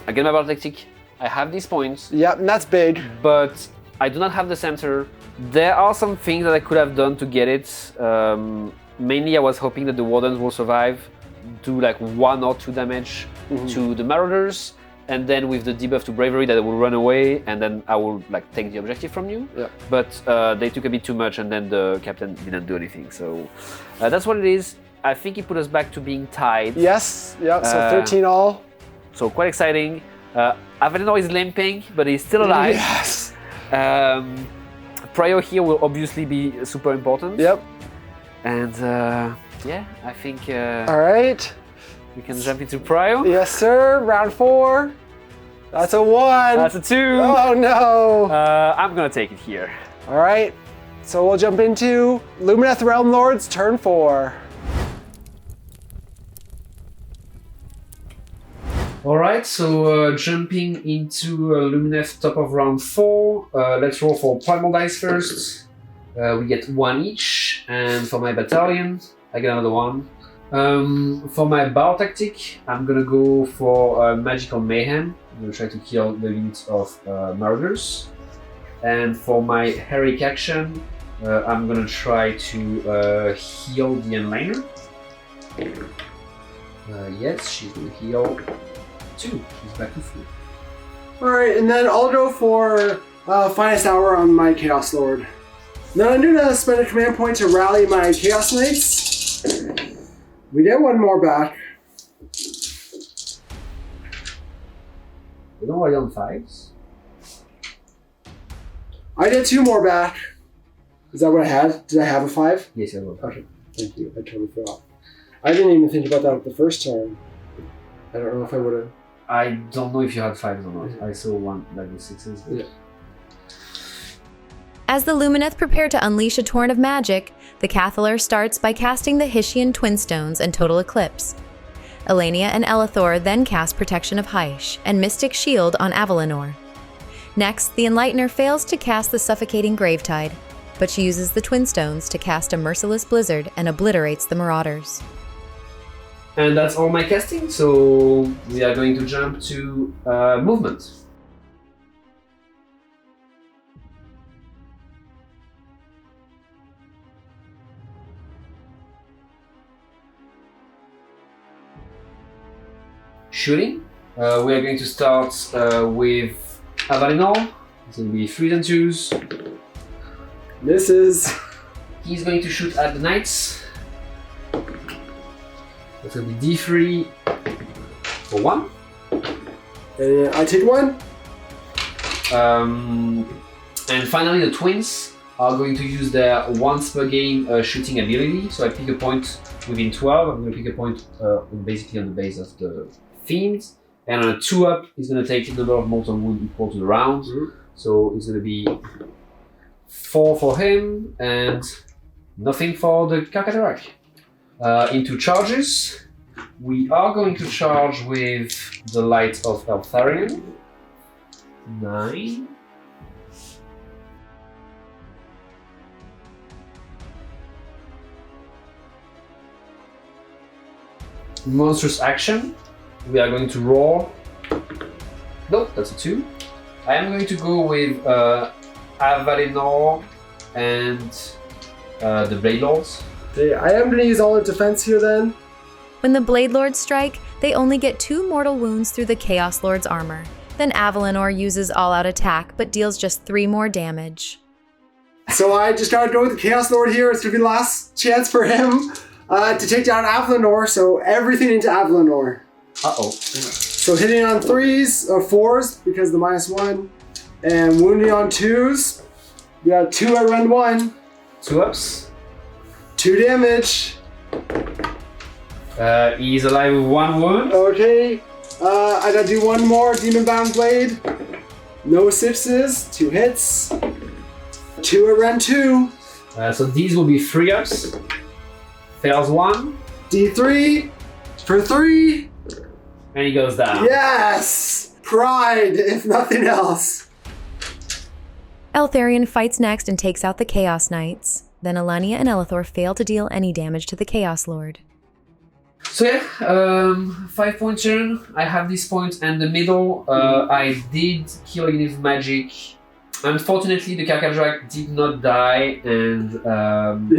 my battle tactic, I have these points, Yep, and that's big. but I do not have the center. There are some things that I could have done to get it. Mainly I was hoping that the Wardens will survive, do like 1 or 2 damage to the Marauders, and then with the debuff to bravery that I will run away, and then I will like take the objective from you. Yeah. But they took a bit too much, and then the captain didn't do anything. So that's what it is. I think it put us back to being tied. Yes, yep, so 13 all. So quite exciting. Avalenor is limping, but he's still alive. Yes. Prio here will obviously be super important. Yep. And yeah, I think All right. we can jump into Prio. Yes, sir. Round 4. That's a 1. That's a 2. Oh, no. I'm gonna take it here. All right. So we'll jump into Lumineth Realm Lords, turn 4. Alright, so jumping into Lumineth top of round 4. Let's roll for Primal Dice first. We get 1 each, and for my battalion, I get another 1. For my battle tactic, I'm gonna go for Magical Mayhem. I'm gonna try to kill the units of Marauders. And for my heroic action, I'm gonna try to heal the Enliner. Yes, she's gonna heal 2. She's back to 3. Alright, and then I'll go for Finest Hour on my Chaos Lord. Now I'm gonna spend a command point to rally my Chaos Knights. We get one more back. We don't rely on 5s. I get 2 more back. Is that what I had? Did I have a 5? Yes, I will. Okay, thank you. I totally forgot. I didn't even think about that the first turn. I don't know if I would have. I don't know if you had 5s or not. I saw one like the 6s. But... Yeah. As the Lumineth prepare to unleash a torrent of magic, the Cathalar starts by casting the Hyshian Twin Stones and Total Eclipse. Elenia and Elithor then cast Protection of Hysh and Mystic Shield on Avalenor. Next, the Enlightener fails to cast the Suffocating Gravetide, but she uses the Twin Stones to cast a Merciless Blizzard and obliterates the Marauders. And that's all my casting, so we are going to jump to movement. Shooting. We are going to start with Avalenor. It's going to be 3s and 2s. Misses. He's going to shoot at the Knights. That's going to be D3 for 1. And I take 1. And finally, the Twins are going to use their once per game shooting ability. So I pick a point within 12. I'm going to pick a point basically on the base of the Fiend. And on a 2-up, he's going to take the number of mortal wounds equal to the round. Mm-hmm. So it's going to be 4 for him and nothing for the Karkatarak. Into charges, we are going to charge with the Light of Eltharion. 9. Monstrous action. We are going to roar. Nope, that's a 2. I am going to go with Avalenor and the Blade Lords. Okay, I am going to use all the defense here then. When the Blade Lords strike, they only get 2 mortal wounds through the Chaos Lord's armor. Then Avalenor uses all-out attack, but deals just 3 more damage. So I just gotta go with the Chaos Lord here. It's gonna be the last chance for him to take down Avalenor, so everything into Avalenor. Uh-oh. So hitting on 3s, or 4s, because of the -1, and wounding on 2s. We got 2 at round 1. 2-ups. 2 damage. He's alive with 1 wound. Okay. I gotta do 1 more Demon Bound Blade. No 6s, 2 hits. 2 at round 2. So these will be 3-ups. Fails 1. D3 for 3. And he goes down. Yes! Pride, if nothing else. Eltharion fights next and takes out the Chaos Knights. Then Elenia and Elithor fail to deal any damage to the Chaos Lord. So yeah, 5-point turn. I have this point and the middle. I did kill a unit of magic. Unfortunately, the Karkadrak did not die, and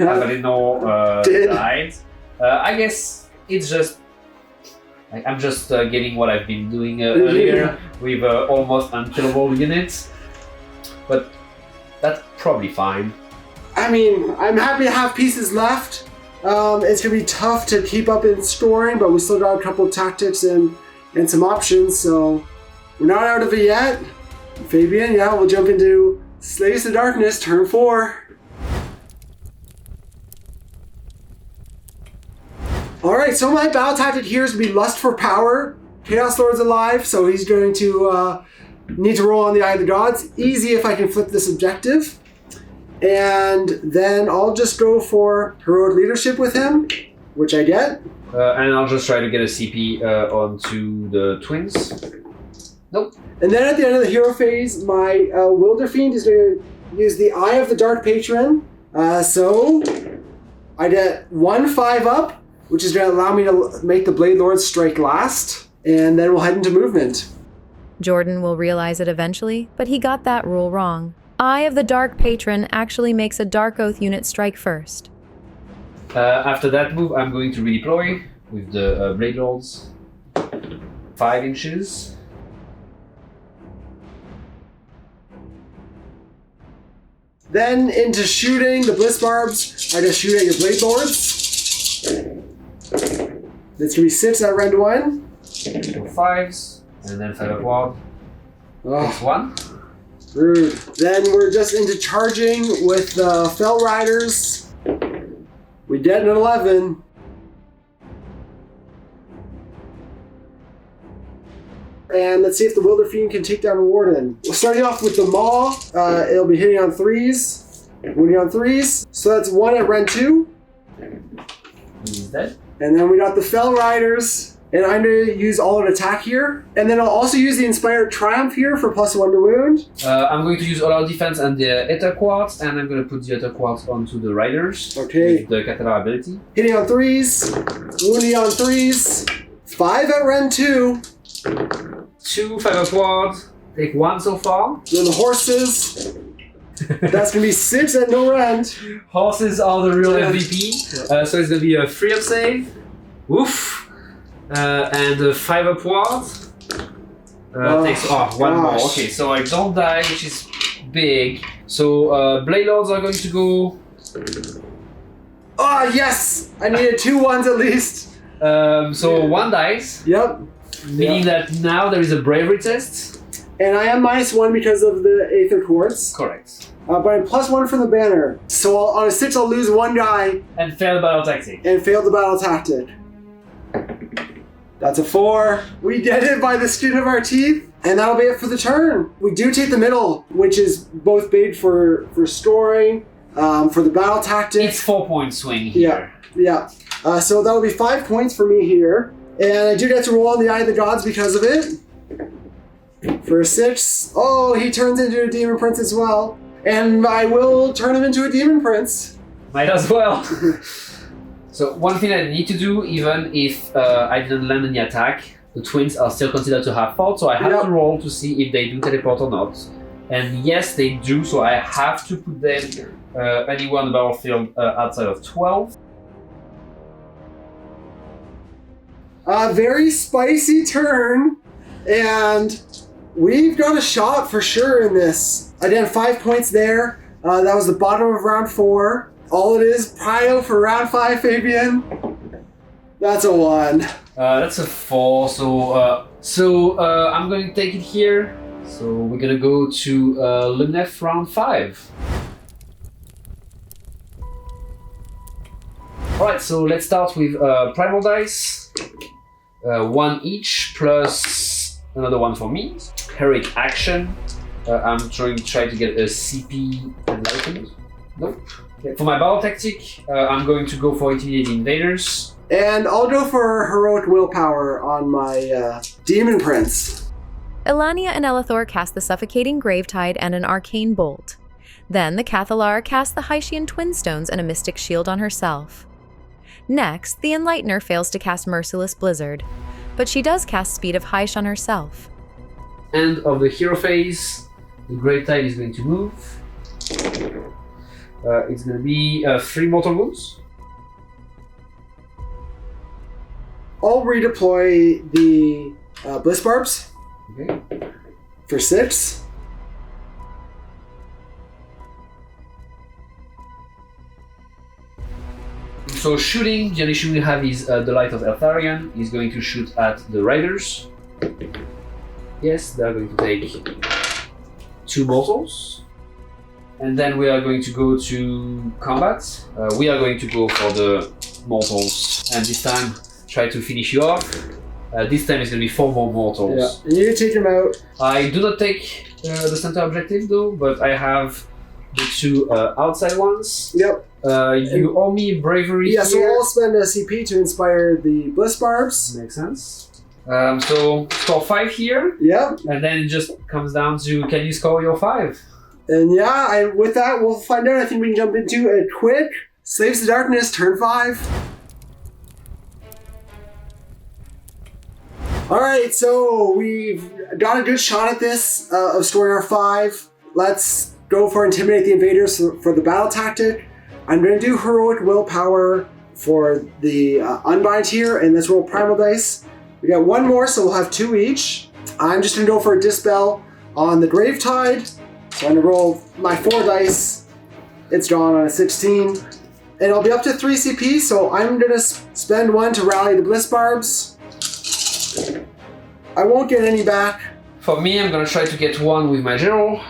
Avalenor died. I guess it's just... I'm just getting what I've been doing earlier with almost unkillable units. But that's probably fine. I mean, I'm happy to have pieces left. It's going to be tough to keep up in scoring, but we still got a couple of tactics and some options, so we're not out of it yet. Fabian, yeah, we'll jump into Slaves of Darkness, turn 4. Alright, so my battle tactic here is to be Lust for Power. Chaos Lord's alive, so he's going to need to roll on the Eye of the Gods. Easy if I can flip this objective. And then I'll just go for Heroic Leadership with him, which I get. And I'll just try to get a CP onto the Twins. Nope. And then at the end of the hero phase, my Wilder Fiend is going to use the Eye of the Dark Patron. So I get 1 5-up which is going to allow me to make the Blade Lords strike last, and then we'll head into movement. Jordan will realize it eventually, but he got that rule wrong. Eye of the Dark Patron actually makes a Darkoath unit strike first. After that move, I'm going to redeploy with the Blade Lords. 5 inches. Then into shooting. The Bliss Barbs are going to shoot at your Blade Lords. That's going to be 6 at round 1. 5s, and then 5 upward. Oh, 1. rude. Then we're just into charging with the Fell Riders. We get an 11. And let's see if the Wilder Fiend can take down Warden. We're starting off with the Maw. It'll be hitting on 3s. Winning on 3s. So that's 1 at round 2. He's dead. And then we got the Fell Riders. And I'm going to use all-out attack here. And then I'll also use the Inspired Triumph here for +1 to wound. I'm going to use all-out defense and the Ether Quartz, and I'm going to put the Ether Quartz onto the Riders. Okay. With the Catalar ability. Hitting on 3s. Wounding on 3s. 5 at round 2. 2, 5 upward. Take 1 so far. Then the horses. That's going to be 6 at no round. Horses are the real MVP. So it's going to be a 3 up save. Woof. And 5 upward. Takes 1 more. Okay, so I don't die, which is big. So Blade Lords are going to go. Ah, yes! I needed 2 1s at least. So 1 dies. Yep. Meaning that now there is a bravery test. And I am -1 because of the Aether Quartz. Correct. But I'm +1 from the banner. So on a 6, I'll lose 1 guy And fail battle tactic. and fail the battle tactic. That's a 4. We get it by the skin of our teeth. And that'll be it for the turn. We do take the middle, which is both big for storing, for the battle tactic. It's 4 point swing here. Yeah. So that'll be 5 points for me here. And I do get to roll on the Eye of the Gods because of it. For a 6. Oh, he turns into a Demon Prince as well. And I will turn him into a Demon Prince. Might as well. So one thing I need to do, even if I didn't land any attack, the twins are still considered to have fault, so I have to roll to see if they do teleport or not. And yes, they do, so I have to put them anywhere on the battlefield outside of 12. A very spicy turn, and we've got a shot for sure in this. Again, 5 points there. That was the bottom of round 4. All it is, prio for round 5, Fabian. That's a 1. That's a 4, so I'm going to take it here. So we're going to go to Lumineth round 5. Alright, so let's start with Primal Dice. 1 each plus another 1 for me. Heroic Action. I'm trying to get a CP Enlightened. Nope. Okay. For my battle tactic, I'm going to go for Intimidate the Invaders. And I'll go for Heroic Willpower on my Demon Prince. Elania and Elithor cast the Suffocating Gravetide and an Arcane Bolt. Then the Cathalar cast the Haitian Twin Stones and a Mystic Shield on herself. Next, the Enlightener fails to cast Merciless Blizzard, but she does cast Speed of Haish on herself. End of the hero phase. The Gravetide is going to move. It's going to be 3 mortal wounds. I'll redeploy the Bliss Barbs. Okay. For 6. So shooting, the only issue we have is the Light of Eltharion. He's going to shoot at the Riders. Yes, they're going to take 2 mortals. And then we are going to go to combat. We are going to go for the mortals. And this time, try to finish you off. This time it's going to be 4 more mortals. Yeah, and you take him out. I do not take the center objective though, but I have the 2 outside ones. Yep. You owe me bravery Yeah, here. so I'll spend a CP to inspire the Bliss Barbs. Makes sense. So score 5 here. Yep. And then it just comes down to, can you score your 5? And yeah, with that, we'll find out. I think we can jump into a quick Slaves to Darkness, turn 5. All right, so we've got a good shot at this of scoring our 5. Let's go for Intimidate the Invaders for the battle tactic. I'm going to do Heroic Willpower for the Unbind here, and let's roll Primal Dice. We got 1 more, so we'll have 2 each. I'm just going to go for a Dispel on the Gravetide. So I'm going to roll my 4 dice. It's drawn on a 16. And it'll be up to 3 CP, so I'm going to spend 1 to rally the Bliss Barbs. I won't get any back. For me, I'm gonna try to get 1 with my general.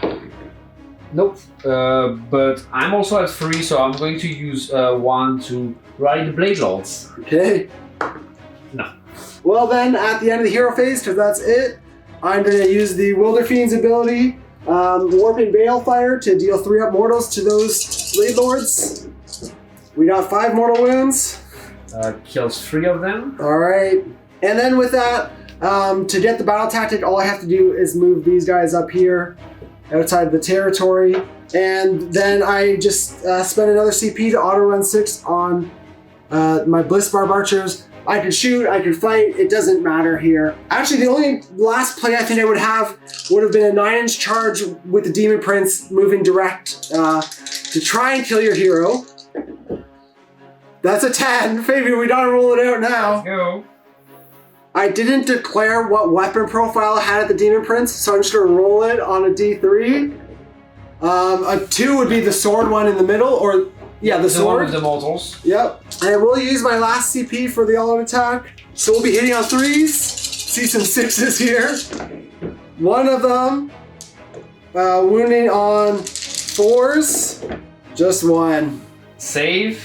Nope. But I'm also at 3, so I'm going to use 1 to rally the Blade Lords. Okay. No. Well then, at the end of the hero phase, because that's it, I'm going to use the Wilder Fiend's ability, Warping Balefire, to deal 3 up mortals to those Blade Lords. We got 5 mortal wounds. Kills 3 of them. Alright. And then with that, to get the battle tactic, all I have to do is move these guys up here outside the territory. And then I just spend another CP to auto run 6 on my Bliss Barb Archers. I could shoot, I could fight, it doesn't matter here. Actually, the only last play I think I would have would have been a 9-inch charge with the Demon Prince moving direct to try and kill your hero. That's a 10. Fabian, we gotta roll it out now. Let's go. I didn't declare what weapon profile I had at the Demon Prince, so I'm just gonna roll it on a D3. A 2 would be the sword one in the middle, or yeah, the sword. One with the mortals. Yep. And I will use my last CP for the all-out attack. So we'll be hitting on 3s. See some 6s here. One of them wounding on 4s. Just 1. Save.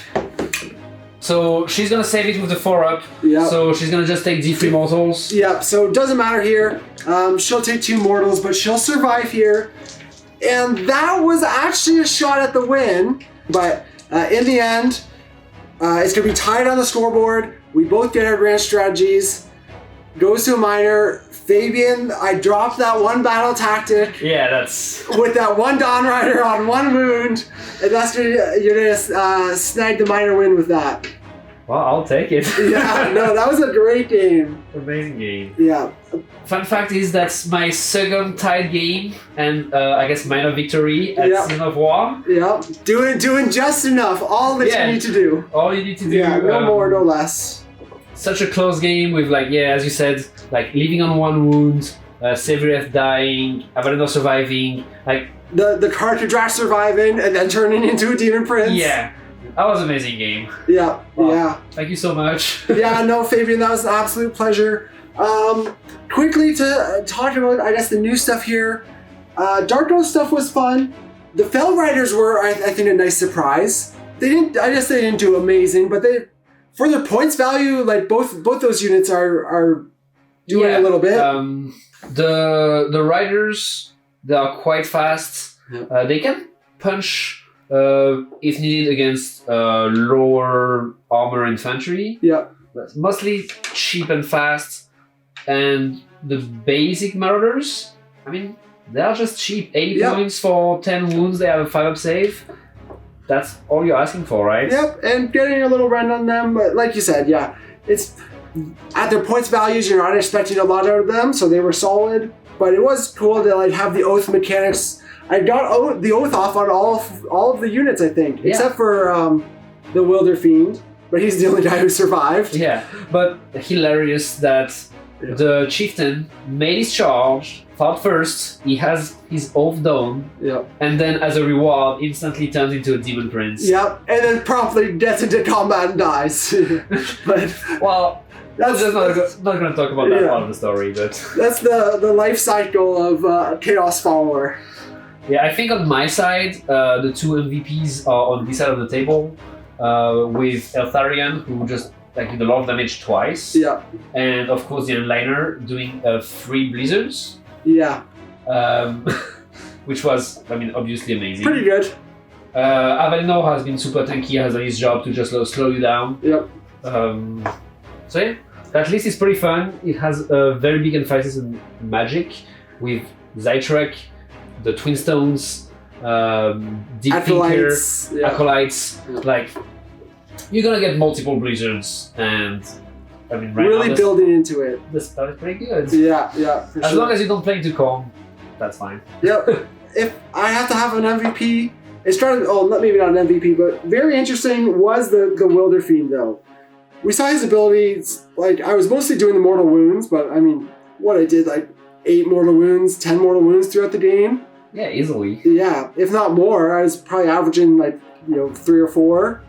So she's gonna save it with the 4-up. Yep. So she's gonna just take D3 mortals. Yep, so it doesn't matter here. She'll take 2 mortals, but she'll survive here. And that was actually a shot at the win. But in the end, it's going to be tied on the scoreboard. We both get our grand strategies. Goes to a minor. Fabian, I dropped that 1 battle tactic. Yeah, that's... With that 1 Dawn Rider on 1 wound. And that's you're going to snag the minor win with that. Well, I'll take it. Yeah, no, that was a great game. Amazing game. Yeah. Fun fact is that's my second tied game and I guess minor victory at Season of War. Yeah, doing just enough. All that you need to do. All you need to do. Yeah, no more, no less. Such a close game with as you said, living on 1 wound, Sevireth dying, Avalonor surviving, the cartridge rash surviving and then turning into a Demon Prince. Yeah. That was an amazing game. Yeah, yeah. Thank you so much. Yeah, no, Fabian, that was an absolute pleasure. Quickly to talk about, I guess, the new stuff here. Darkoath stuff was fun. The Fell Riders were, I think, a nice surprise. I guess they didn't do amazing, but for their points value, both those units are doing a little bit. The riders, they are quite fast. Yeah. They can punch if needed against lower armor infantry. Yeah. But mostly cheap and fast. And the basic marauders, they are just cheap. 80 points for 10 wounds, they have a 5-up save. That's all you're asking for, right? Yep, and getting a little rent on them, but like you said, yeah. It's at their points values, you're not expecting a lot out of them, so they were solid. But it was cool to have the oath mechanics. I got the oath off on all of the units, I think, except for the Wilder Fiend, but he's the only guy who survived. Yeah, but hilarious that the chieftain made his charge, fought first, he has his oath done, and then as a reward, instantly turns into a Demon Prince. Yep, and then promptly gets into combat and dies. But well, that's just not going to talk about that part of the story, but that's the life cycle of a Chaos Follower. Yeah, I think on my side, the 2 MVPs are on this side of the table, with Eltharion, who just did a lot of damage twice. Yeah. And of course the Onliner doing 3 blizzards. Yeah. Which was, obviously amazing. Pretty good. Avalonor has been super tanky, has done his job to just slow you down. Yep. So yeah, that list is pretty fun. It has a very big emphasis on magic with Zaitrec, the Twin Stones, Deep Acolytes, Thinker, Acolytes. You're gonna get multiple blizzards and I mean, right really now, building into it. the spell is pretty good. Yeah, for As sure. long as you don't play into calm, that's fine. Yep. If I have to have an MVP, it started. Oh, maybe not an MVP, but very interesting was the Wilder Fiend though. We saw his abilities. Like I was mostly doing the mortal wounds, but I mean, what I did like 8 mortal wounds, 10 mortal wounds throughout the game. Yeah, easily. Yeah, if not more. I was probably averaging like 3 or 4.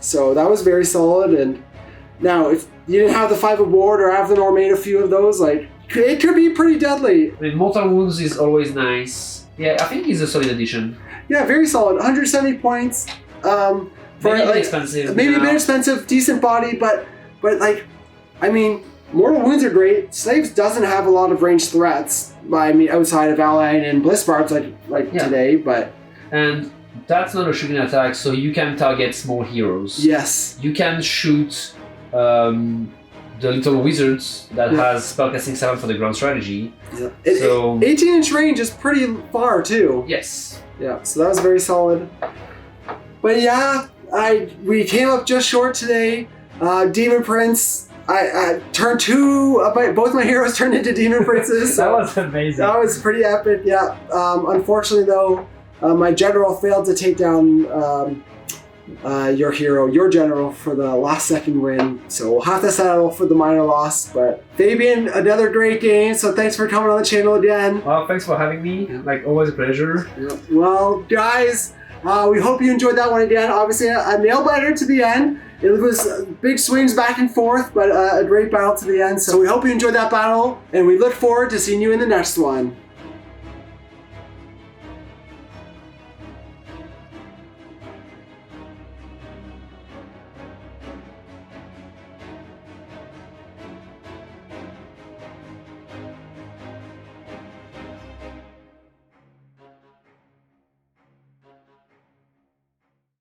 So that was very solid. And now if you didn't have the 5 of ward or have the or made a few of those, like it could be pretty deadly. I mean, mortal wounds is always nice. Yeah, I think he's a solid addition. Yeah, very solid. 170 points. For Maybe a bit like, expensive. maybe a bit now. expensive, decent body, but like, I mean, mortal wounds are great. Slaves doesn't have a lot of ranged threats. I mean, outside of Ally and Bliss Barbs, like today, but And that's not a shooting attack, so you can target small heroes. yes, You can shoot the little wizards that has spellcasting 7 for the ground strategy. yeah. So 18-inch range is pretty far too. yes. Yeah, so that was very solid. But yeah, we came up just short today. Demon Prince. I turned 2. Both my heroes turned into Demon Princes. That So was amazing. that was pretty epic. Yeah. Unfortunately, though, my general failed to take down your general for the last second win. So we'll have to settle for the minor loss. But Fabian, another great game. So thanks for coming on the channel again. Well, thanks for having me. Like always, a pleasure. Well, guys, we hope you enjoyed that one again. Obviously, a nail biter to the end. It was big swings back and forth, but a great battle to the end. So we hope you enjoyed that battle, and we look forward to seeing you in the next one.